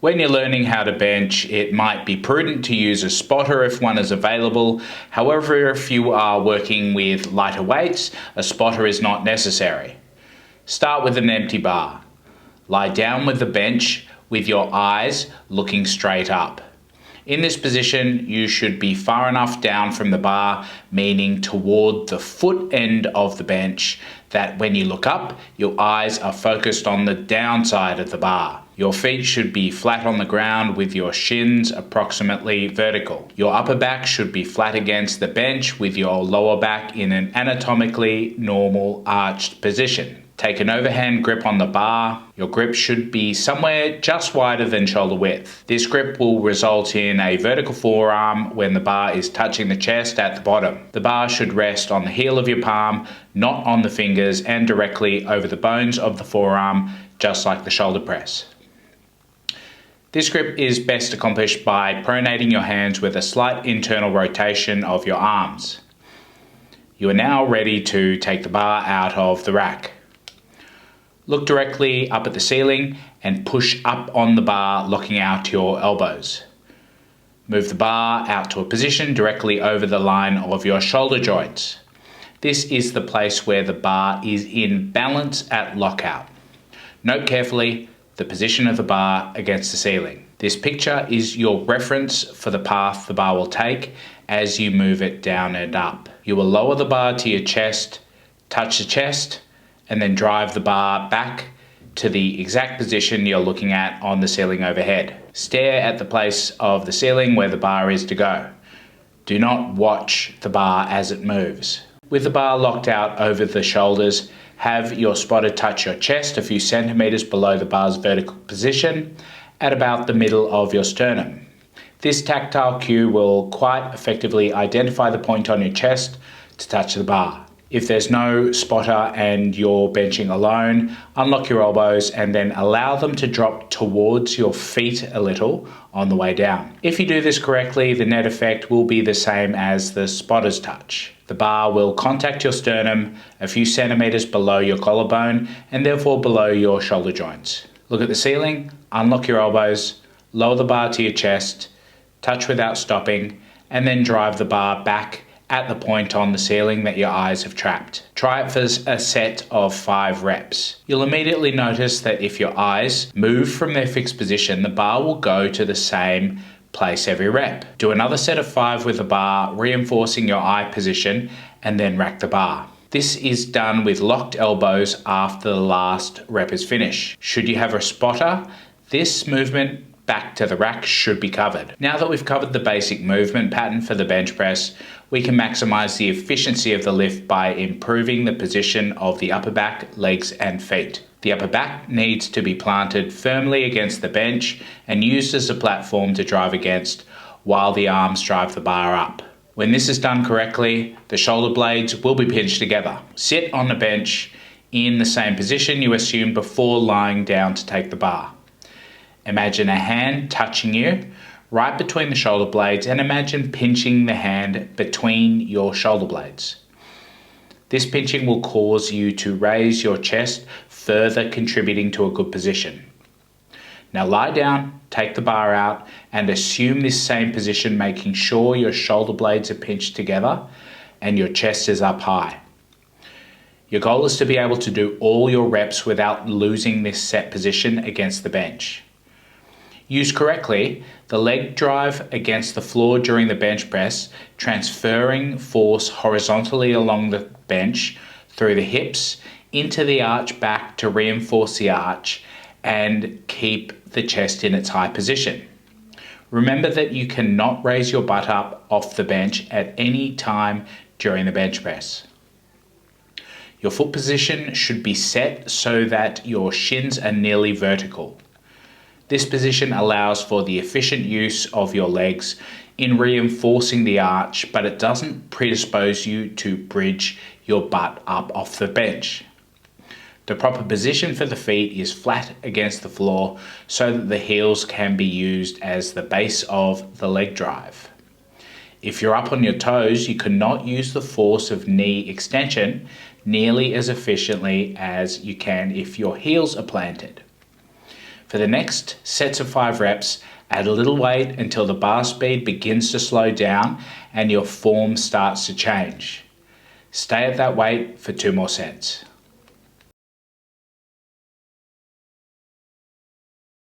When you're learning how to bench, it might be prudent to use a spotter if one is available. However, if you are working with lighter weights, a spotter is not necessary. Start with an empty bar. Lie down with the bench with your eyes looking straight up. In this position, you should be far enough down from the bar, meaning toward the foot end of the bench, that when you look up, your eyes are focused on the downside of the bar. Your feet should be flat on the ground with your shins approximately vertical. Your upper back should be flat against the bench with your lower back in an anatomically normal arched position. Take an overhand grip on the bar. Your grip should be somewhere just wider than shoulder width. This grip will result in a vertical forearm when the bar is touching the chest at the bottom. The bar should rest on the heel of your palm, not on the fingers, and directly over the bones of the forearm, just like the shoulder press. This grip is best accomplished by pronating your hands with a slight internal rotation of your arms. You are now ready to take the bar out of the rack. Look directly up at the ceiling and push up on the bar, locking out your elbows. Move the bar out to a position directly over the line of your shoulder joints. This is the place where the bar is in balance at lockout. Note carefully the position of the bar against the ceiling. This picture is your reference for the path the bar will take as you move it down and up. You will lower the bar to your chest, touch the chest, and then drive the bar back to the exact position you're looking at on the ceiling overhead. Stare at the place of the ceiling where the bar is to go. Do not watch the bar as it moves. With the bar locked out over the shoulders, have your spotter touch your chest a few centimeters below the bar's vertical position at about the middle of your sternum. This tactile cue will quite effectively identify the point on your chest to touch the bar. If there's no spotter and you're benching alone, unlock your elbows and then allow them to drop towards your feet a little on the way down. If you do this correctly, the net effect will be the same as the spotter's touch. The bar will contact your sternum a few centimeters below your collarbone and therefore below your shoulder joints. Look at the ceiling, unlock your elbows, lower the bar to your chest, touch without stopping, and then drive the bar back at the point on the ceiling that your eyes have trapped. Try it for a set of 5 reps. You'll immediately notice that if your eyes move from their fixed position, the bar will go to the same place every rep. Do another set of 5 with the bar, reinforcing your eye position, and then rack the bar. This is done with locked elbows after the last rep is finished. Should you have a spotter, this movement back to the rack should be covered. Now that we've covered the basic movement pattern for the bench press, we can maximize the efficiency of the lift by improving the position of the upper back, legs, and feet. The upper back needs to be planted firmly against the bench and used as a platform to drive against while the arms drive the bar up. When this is done correctly, the shoulder blades will be pinched together. Sit on the bench in the same position you assumed before lying down to take the bar. Imagine a hand touching you right between the shoulder blades and imagine pinching the hand between your shoulder blades. This pinching will cause you to raise your chest, further contributing to a good position. Now lie down, take the bar out, and assume this same position, making sure your shoulder blades are pinched together and your chest is up high. Your goal is to be able to do all your reps without losing this set position against the bench. Used correctly, the leg drive against the floor during the bench press, transferring force horizontally along the bench through the hips into the arch back to reinforce the arch and keep the chest in its high position. Remember that you cannot raise your butt up off the bench at any time during the bench press. Your foot position should be set so that your shins are nearly vertical. This position allows for the efficient use of your legs in reinforcing the arch, but it doesn't predispose you to bridge your butt up off the bench. The proper position for the feet is flat against the floor so that the heels can be used as the base of the leg drive. If you're up on your toes, you cannot use the force of knee extension nearly as efficiently as you can if your heels are planted. For the next sets of 5 reps, add a little weight until the bar speed begins to slow down and your form starts to change. Stay at that weight for 2 more sets.